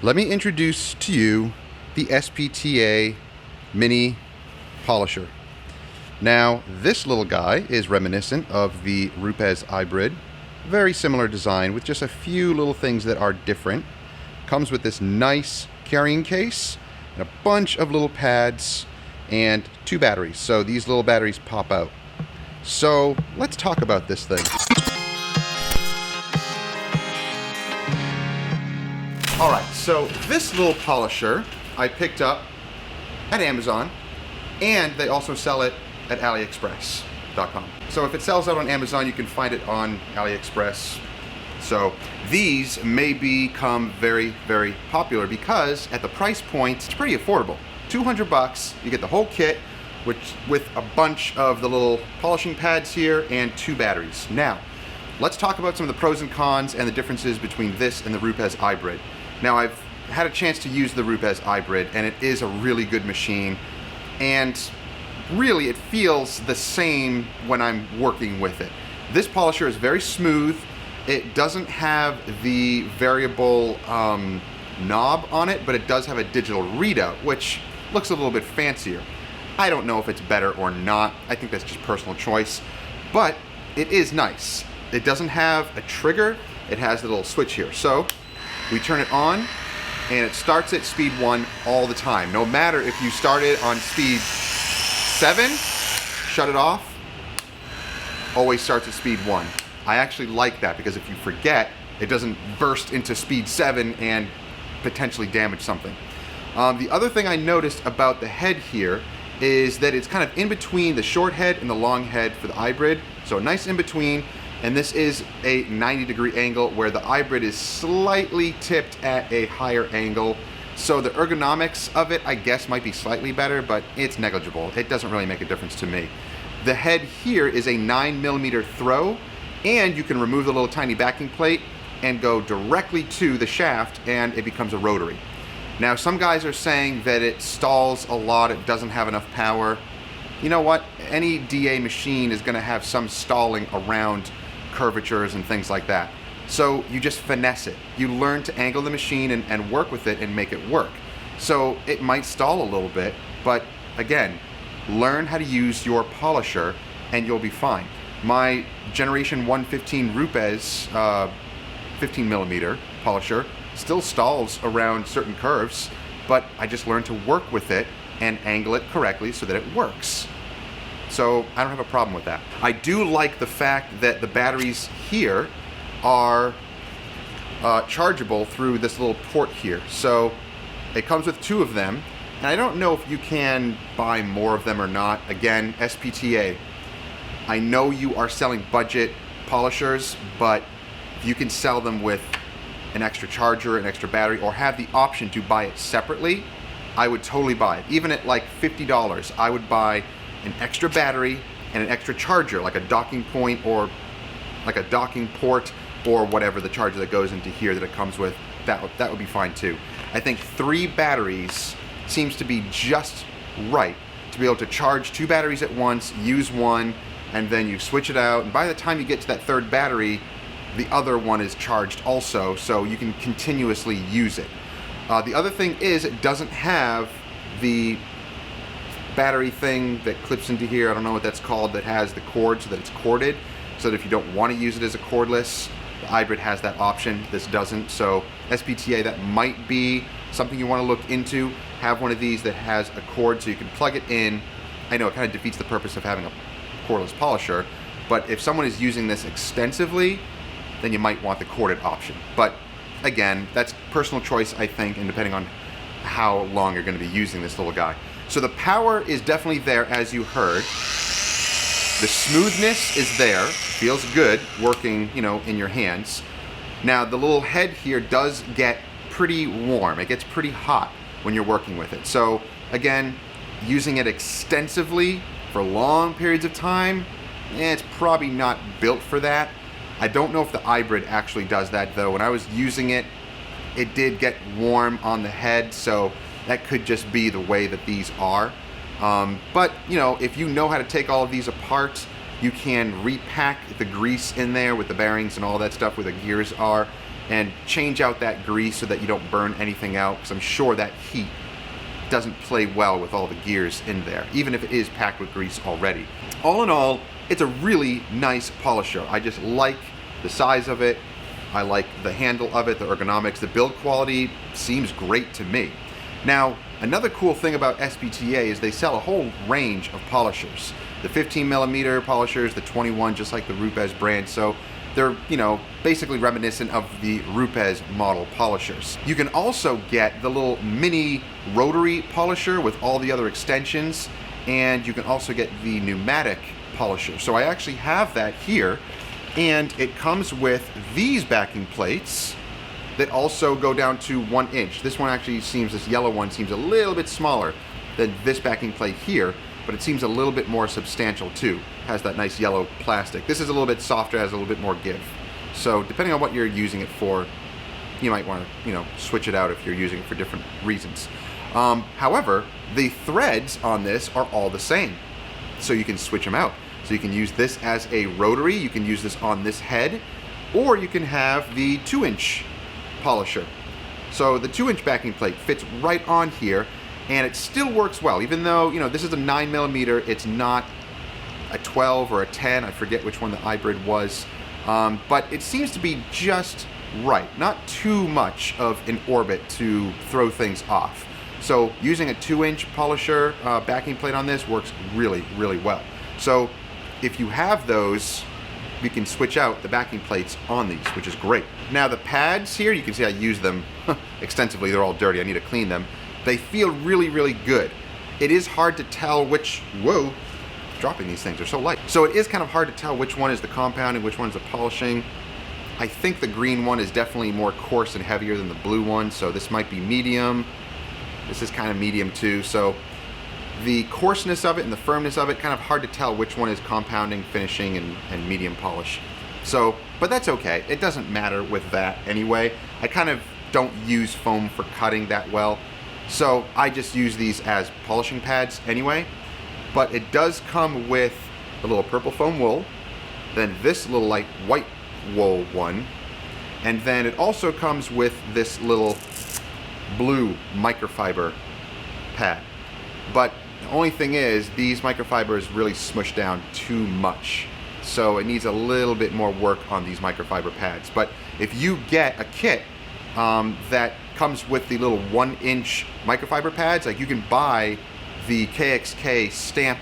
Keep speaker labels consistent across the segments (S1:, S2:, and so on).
S1: Let me introduce to you the SPTA Mini Polisher. Now, this little guy is reminiscent of the Rupes Hybrid. Very similar design with just a few little things that are different. Comes with this nice carrying case and a bunch of little pads and 2 batteries. So these little batteries pop out. So let's talk about this thing. Alright, so this little polisher I picked up at Amazon, and they also sell it at AliExpress.com. So if it sells out on Amazon, you can find it on AliExpress. So these may become very, very popular because at the price point, it's pretty affordable. 200 bucks, you get the whole kit, which with a bunch of the little polishing pads here and 2 batteries. Now, let's talk about some of the pros and cons and the differences between this and the Rupes Hybrid. Now, I've had a chance to use the Rupes Hybrid, and it is a really good machine, and really it feels the same when I'm working with it. This polisher is very smooth. It doesn't have the variable knob on it, but it does have a digital readout, which looks a little bit fancier. I don't know if it's better or not. I think that's just personal choice, but it is nice. It doesn't have a trigger. It has the little switch here. So we turn it on and it starts at speed 1 all the time. No matter if you start it on speed 7, shut it off, always starts at speed 1. I actually like that because if you forget, it doesn't burst into speed 7 and potentially damage something. The other thing I noticed about the head here is that it's kind of in between the short head and the long head for the Hybrid. So nice in between. And this is a 90-degree angle where the Hybrid is slightly tipped at a higher angle. So the ergonomics of it, I guess, might be slightly better, but it's negligible. It doesn't really make a difference to me. The head here is a 9mm throw, and you can remove the little tiny backing plate and go directly to the shaft, and it becomes a rotary. Now, some guys are saying that it stalls a lot, it doesn't have enough power. You know what? Any DA machine is going to have some stalling around curvatures and things like that. So you just finesse it. You learn to angle the machine and work with it and make it work. So it might stall a little bit, but again, learn how to use your polisher and you'll be fine. My Generation 115 Rupes 15mm polisher still stalls around certain curves, but I just learned to work with it and angle it correctly so that it works. So I don't have a problem with that. I do like the fact that the batteries here are chargeable through this little port here. So it comes with 2 of them, and I don't know if you can buy more of them or not. Again, SPTA. I know you are selling budget polishers, but if you can sell them with an extra charger, an extra battery, or have the option to buy it separately, I would totally buy it. Even at like $50, I would buy an extra battery and an extra charger, like a docking point or like a docking port or whatever the charger that goes into here that it comes with. That would be fine too. I think 3 batteries seems to be just right to be able to charge 2 batteries at once, use one, and then you switch it out. And by the time you get to that 3rd battery, the other one is charged also, so you can continuously use it. The other thing is it doesn't have the battery thing that clips into here. I don't know what that's called, that has the cord so that it's corded, so that if you don't want to use it as a cordless, the Hybrid has that option. This doesn't. So SPTA, that might be something you want to look into. Have one of these that has a cord so you can plug it in. I know it kind of defeats the purpose of having a cordless polisher, but if someone is using this extensively, then you might want the corded option. But again, that's personal choice, I think, and depending on how long you're going to be using this little guy. So the power is definitely there, as you heard. The smoothness is there. Feels good working, you know, in your hands. Now, the little head here does get pretty warm. It gets pretty hot when you're working with it. So again, using it extensively for long periods of time, it's probably not built for that. I don't know if the Hybrid actually does that though. When I was using it, it did get warm on the head, so that could just be the way that these are. But, you know, if you know how to take all of these apart, you can repack the grease in there with the bearings and all that stuff where the gears are, and change out that grease so that you don't burn anything out, because I'm sure that heat doesn't play well with all the gears in there, even if it is packed with grease already. All in all, it's a really nice polisher. I just like the size of it. I like the handle of it, the ergonomics, the build quality seems great to me. Now, another cool thing about SPTA is they sell a whole range of polishers. The 15mm polishers, the 21, just like the Rupes brand. So they're, you know, basically reminiscent of the Rupes model polishers. You can also get the little mini rotary polisher with all the other extensions, and you can also get the pneumatic polisher. So I actually have that here, and it comes with these backing plates that also go down to 1 inch. This one actually seems, this yellow one seems a little bit smaller than this backing plate here, but it seems a little bit more substantial too. Has that nice yellow plastic. This is a little bit softer, has a little bit more give. So depending on what you're using it for, you might want to, you know, switch it out if you're using it for different reasons. However, the threads on this are all the same, so you can switch them out. So you can use this as a rotary, you can use this on this head, or you can have the 2-inch polisher. So the 2-inch backing plate fits right on here, and it still works well, even though, you know, this is a 9mm, it's not a 12 or a 10, I forget which one the hybrid was, but it seems to be just right, not too much of an orbit to throw things off. So using a 2-inch polisher backing plate on this works really, really well. So if you have those, you can switch out the backing plates on these, which is great. Now the pads here, you can see I use them extensively, they're all dirty, I need to clean them. They feel really, really good. It is hard to tell which, whoa, dropping these things, they're so light. So it is kind of hard to tell which one is the compounding, which one's the polishing. I think the green one is definitely more coarse and heavier than the blue one, so this might be medium. This is kind of medium too, so the coarseness of it and the firmness of it, kind of hard to tell which one is compounding, finishing, and medium polish. So, but that's okay. It doesn't matter with that anyway. I kind of don't use foam for cutting that well, so I just use these as polishing pads anyway. But it does come with a little purple foam wool, then this little light white wool one, and then it also comes with this little blue microfiber pad. But the only thing is, these microfibers really smush down too much, so it needs a little bit more work on these microfiber pads. But if you get a kit that comes with the little 1-inch microfiber pads, like you can buy the KXK stamp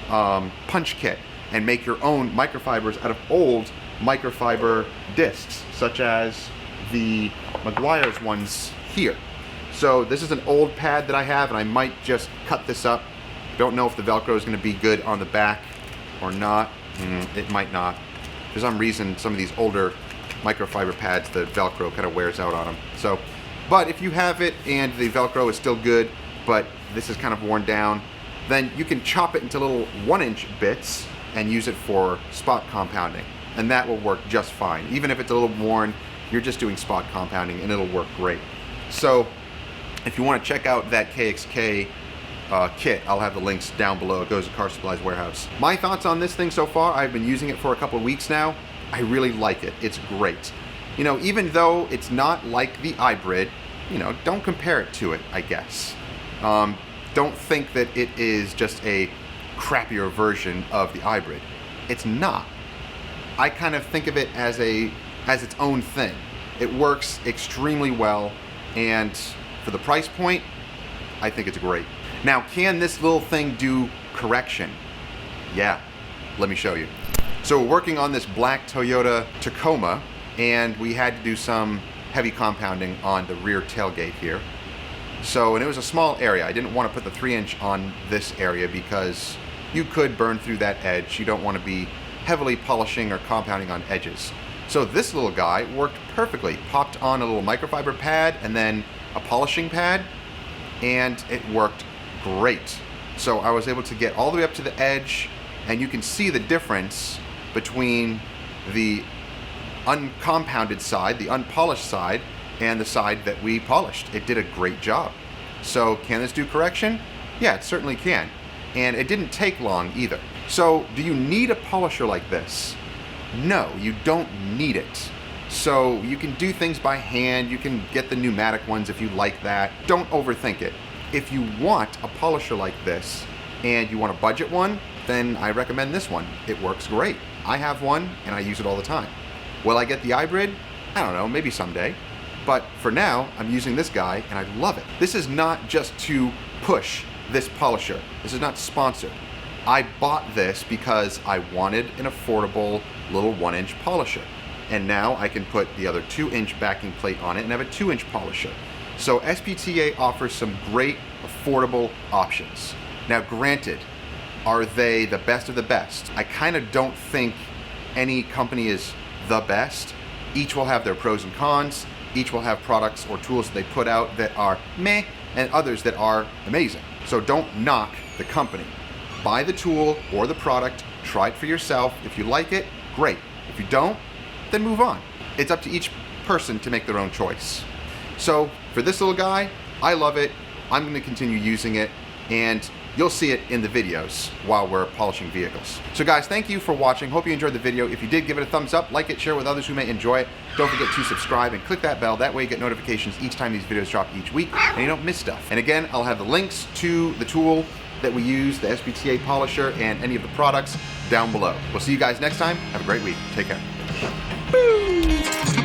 S1: punch kit and make your own microfibers out of old microfiber discs, such as the Meguiar's ones here. So this is an old pad that I have, and I might just cut this up. Don't know if the Velcro is going to be good on the back or not. It might not. For some reason, some of these older microfiber pads, the Velcro kind of wears out on them. So, but if you have it and the Velcro is still good, but this is kind of worn down, then you can chop it into little 1-inch bits and use it for spot compounding, and that will work just fine. Even if it's a little worn, you're just doing spot compounding and it'll work great. So if you want to check out that KXK kit, I'll have the links down below. It goes to Car Supplies Warehouse. My thoughts on this thing so far, I've been using it for a couple of weeks now. I really like it. It's great. You know, even though it's not like the hybrid, you know, don't compare it to it, I guess. Don't think that it is just a crappier version of the hybrid. It's not. I kind of think of it as its own thing. It works extremely well, and for the price point, I think it's great. Now, can this little thing do correction? Yeah, let me show you. So we're working on this black Toyota Tacoma, and we had to do some heavy compounding on the rear tailgate here. So, and it was a small area. I didn't want to put the 3-inch on this area because you could burn through that edge. You don't want to be heavily polishing or compounding on edges. So this little guy worked perfectly. Popped on a little microfiber pad and then a polishing pad, and it worked great. So I was able to get all the way up to the edge, and you can see the difference between the uncompounded side, the unpolished side, and the side that we polished. It did a great job. So can this do correction? Yeah, it certainly can. And it didn't take long either. So do you need a polisher like this? No, you don't need it. So you can do things by hand, you can get the pneumatic ones if you like that. Don't overthink it. If you want a polisher like this and you want a budget one, then I recommend this one. It works great. I have one and I use it all the time. Will I get the hybrid? I don't know, maybe someday. But for now, I'm using this guy and I love it. This is not just to push this polisher. This is not sponsored. I bought this because I wanted an affordable little 1-inch polisher. And now I can put the other 2-inch backing plate on it and have a 2-inch polisher. So SPTA offers some great affordable options. Now granted, are they the best of the best? I kind of don't think any company is the best. Each will have their pros and cons. Each will have products or tools that they put out that are meh and others that are amazing. So don't knock the company. Buy the tool or the product, try it for yourself. If you like it, great. If you don't, then move on. It's up to each person to make their own choice. So for this little guy, I love it. I'm going to continue using it, and you'll see it in the videos while we're polishing vehicles. So guys, thank you for watching. Hope you enjoyed the video. If you did, give it a thumbs up, like it, share it with others who may enjoy it. Don't forget to subscribe and click that bell. That way you get notifications each time these videos drop each week and you don't miss stuff. And again, I'll have the links to the tool that we use, the SPTA polisher, and any of the products down below. We'll see you guys next time. Have a great week. Take care. Woo!